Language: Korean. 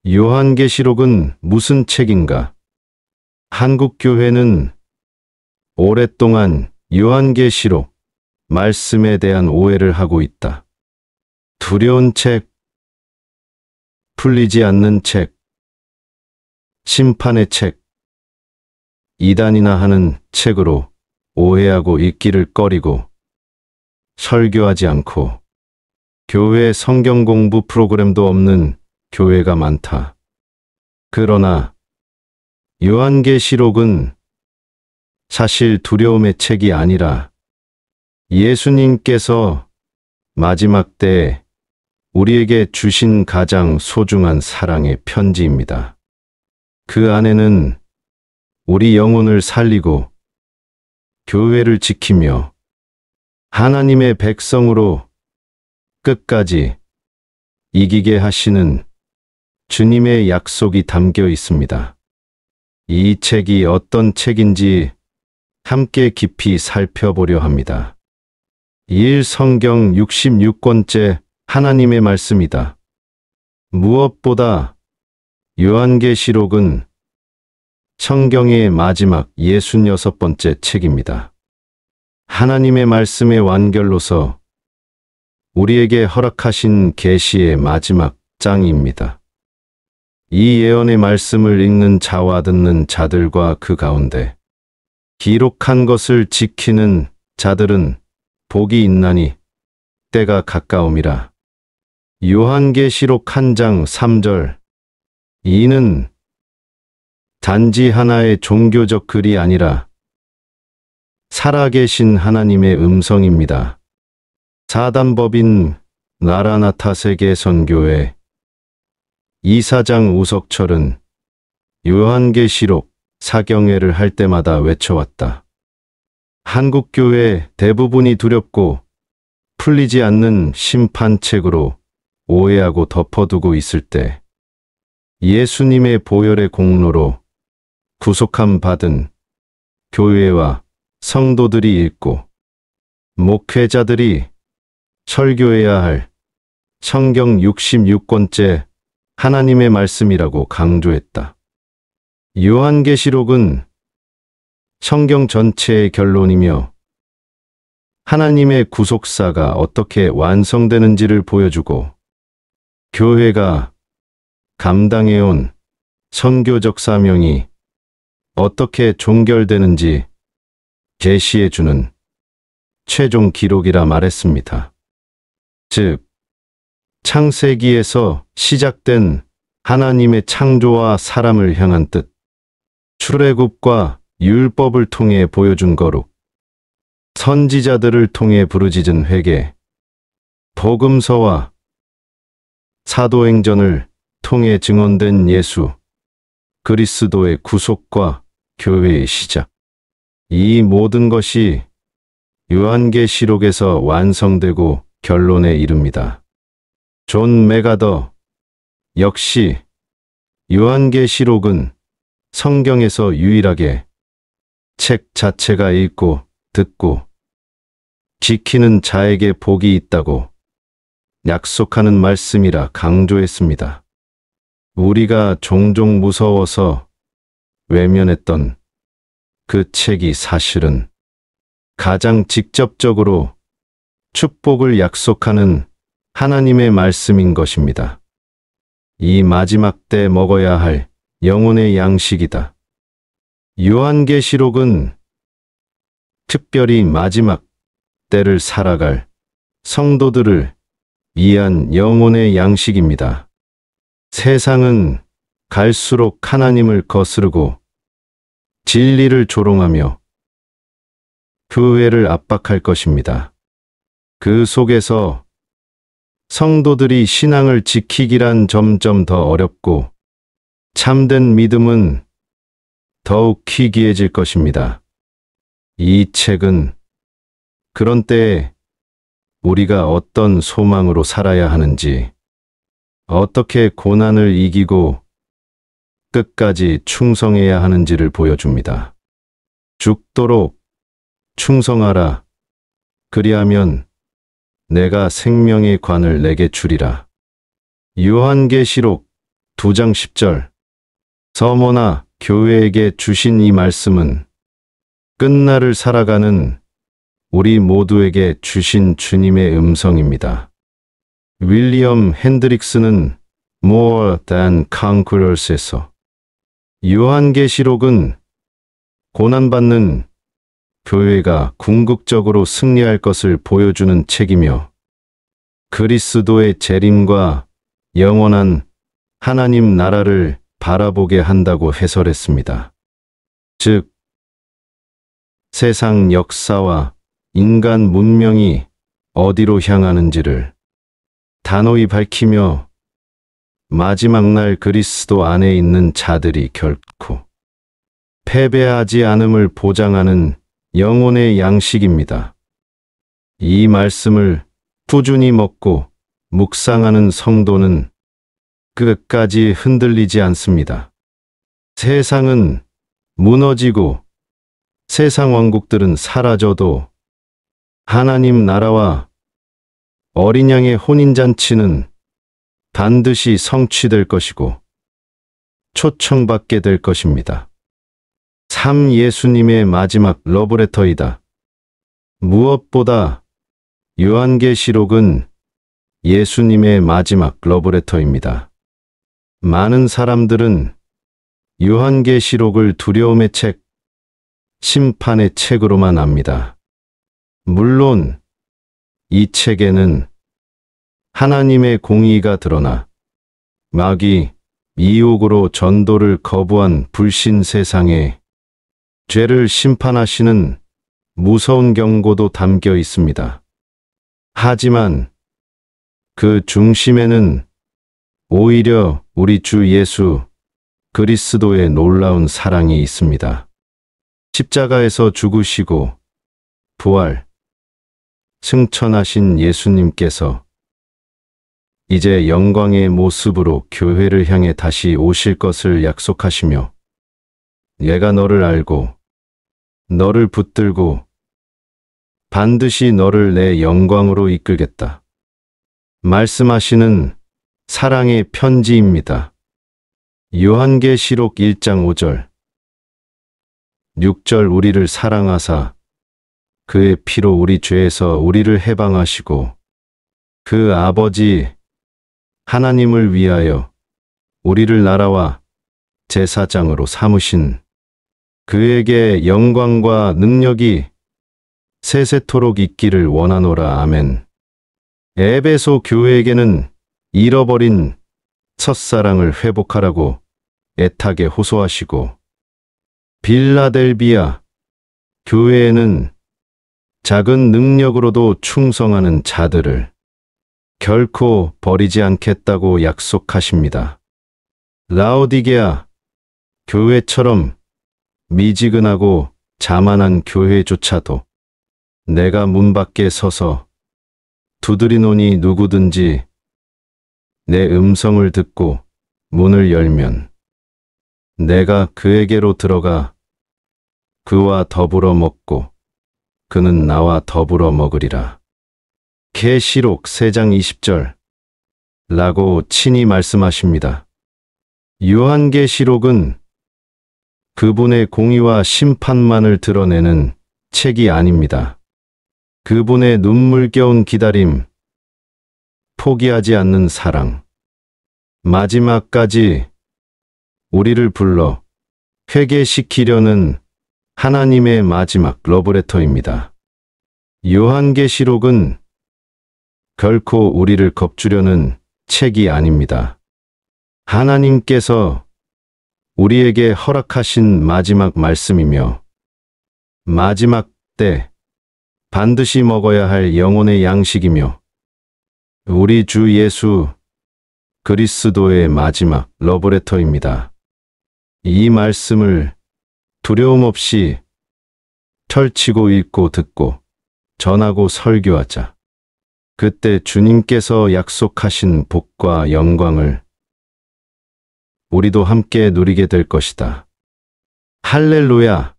요한계시록은 무슨 책인가? 한국교회는 오랫동안 요한계시록 말씀에 대한 오해를 하고 있다. 두려운 책, 풀리지 않는 책, 심판의 책, 이단이나 하는 책으로 오해하고 읽기를 꺼리고 설교하지 않고 교회 성경 공부 프로그램도 없는 교회가 많다. 그러나 요한계시록은 사실 두려움의 책이 아니라 예수님께서 마지막 때에 우리에게 주신 가장 소중한 사랑의 편지입니다. 그 안에는 우리 영혼을 살리고 교회를 지키며 하나님의 백성으로 끝까지 이기게 하시는 주님의 약속이 담겨 있습니다. 이 책이 어떤 책인지 함께 깊이 살펴보려 합니다. 1성경 66권째 하나님의 말씀이다. 무엇보다 요한계시록은 성경의 마지막 66번째 책입니다. 하나님의 말씀의 완결로서 우리에게 허락하신 계시의 마지막 장입니다. 이 예언의 말씀을 읽는 자와 듣는 자들과 그 가운데 기록한 것을 지키는 자들은 복이 있나니 때가 가까움이라. 요한계시록 1장 3절. 이는 단지 하나의 종교적 글이 아니라 살아계신 하나님의 음성입니다. 사단법인 나라나타 세계선교회 이사장 우석철은 요한계시록 사경회를 할 때마다 외쳐왔다. 한국교회 대부분이 두렵고 풀리지 않는 심판책으로 오해하고 덮어두고 있을 때 예수님의 보혈의 공로로 구속함 받은 교회와 성도들이 읽고 목회자들이 설교해야 할 성경 66권째 하나님의 말씀이라고 강조했다. 요한계시록은 성경 전체의 결론이며 하나님의 구속사가 어떻게 완성되는지를 보여주고 교회가 감당해온 선교적 사명이 어떻게 종결되는지 제시해주는 최종 기록이라 말했습니다. 즉, 창세기에서 시작된 하나님의 창조와 사람을 향한 뜻, 출애굽과 율법을 통해 보여준 거룩, 선지자들을 통해 부르짖은 회개, 복음서와 사도행전을 통해 증언된 예수, 그리스도의 구속과 교회의 시작. 이 모든 것이 요한계시록에서 완성되고 결론에 이릅니다. 존 맥아더 역시 요한계시록은 성경에서 유일하게 책 자체가 읽고 듣고 지키는 자에게 복이 있다고 약속하는 말씀이라 강조했습니다. 우리가 종종 무서워서 외면했던 그 책이 사실은 가장 직접적으로 축복을 약속하는 하나님의 말씀인 것입니다. 이 마지막 때 먹어야 할 영혼의 양식이다. 요한계시록은 특별히 마지막 때를 살아갈 성도들을 위한 영혼의 양식입니다. 세상은 갈수록 하나님을 거스르고 진리를 조롱하며 교회를 압박할 것입니다. 그 속에서 성도들이 신앙을 지키기란 점점 더 어렵고 참된 믿음은 더욱 희귀해질 것입니다. 이 책은 그런 때에 우리가 어떤 소망으로 살아야 하는지, 어떻게 고난을 이기고 끝까지 충성해야 하는지를 보여줍니다. 죽도록 충성하라. 그리하면 내가 생명의 관을 내게 주리라. 요한계시록 2장 10절. 서머나 교회에게 주신 이 말씀은 끝날을 살아가는 우리 모두에게 주신 주님의 음성입니다. 윌리엄 핸드릭스는 More Than Conquerors에서 요한계시록은 고난받는 교회가 궁극적으로 승리할 것을 보여주는 책이며 그리스도의 재림과 영원한 하나님 나라를 바라보게 한다고 해설했습니다. 즉, 세상 역사와 인간 문명이 어디로 향하는지를 단호히 밝히며 마지막 날 그리스도 안에 있는 자들이 결코 패배하지 않음을 보장하는 영혼의 양식입니다. 이 말씀을 꾸준히 먹고 묵상하는 성도는 끝까지 흔들리지 않습니다. 세상은 무너지고 세상 왕국들은 사라져도 하나님 나라와 어린 양의 혼인잔치는 반드시 성취될 것이고 초청받게 될 것입니다. 참 예수님의 마지막 러브레터이다. 무엇보다 요한계시록은 예수님의 마지막 러브레터입니다. 많은 사람들은 요한계시록을 두려움의 책, 심판의 책으로만 압니다. 물론 이 책에는 하나님의 공의가 드러나 마귀, 미혹으로 전도를 거부한 불신 세상에 죄를 심판하시는 무서운 경고도 담겨 있습니다. 하지만 그 중심에는 오히려 우리 주 예수 그리스도의 놀라운 사랑이 있습니다. 십자가에서 죽으시고 부활, 승천하신 예수님께서 이제 영광의 모습으로 교회를 향해 다시 오실 것을 약속하시며 내가 너를 알고 너를 붙들고 반드시 너를 내 영광으로 이끌겠다. 말씀하시는 사랑의 편지입니다. 요한계시록 1장 5절 6절 우리를 사랑하사 그의 피로 우리 죄에서 우리를 해방하시고 그 아버지 하나님을 위하여 우리를 나라와 제사장으로 삼으신 그에게 영광과 능력이 세세토록 있기를 원하노라. 아멘. 에베소 교회에게는 잃어버린 첫사랑을 회복하라고 애타게 호소하시고 빌라델비아 교회에는 작은 능력으로도 충성하는 자들을 결코 버리지 않겠다고 약속하십니다. 라오디게아 교회처럼 미지근하고 자만한 교회조차도 내가 문 밖에 서서 두드리노니 누구든지 내 음성을 듣고 문을 열면 내가 그에게로 들어가 그와 더불어 먹고 그는 나와 더불어 먹으리라. 계시록 3장 20절 라고 친히 말씀하십니다. 요한계시록은 그분의 공의와 심판만을 드러내는 책이 아닙니다. 그분의 눈물겨운 기다림, 포기하지 않는 사랑, 마지막까지 우리를 불러 회개시키려는 하나님의 마지막 러브레터입니다. 요한계시록은 결코 우리를 겁주려는 책이 아닙니다. 하나님께서 우리에게 허락하신 마지막 말씀이며 마지막 때 반드시 먹어야 할 영혼의 양식이며 우리 주 예수 그리스도의 마지막 러브레터입니다. 이 말씀을 두려움 없이 펼치고 읽고 듣고 전하고 설교하자. 그때 주님께서 약속하신 복과 영광을 우리도 함께 누리게 될 것이다. 할렐루야!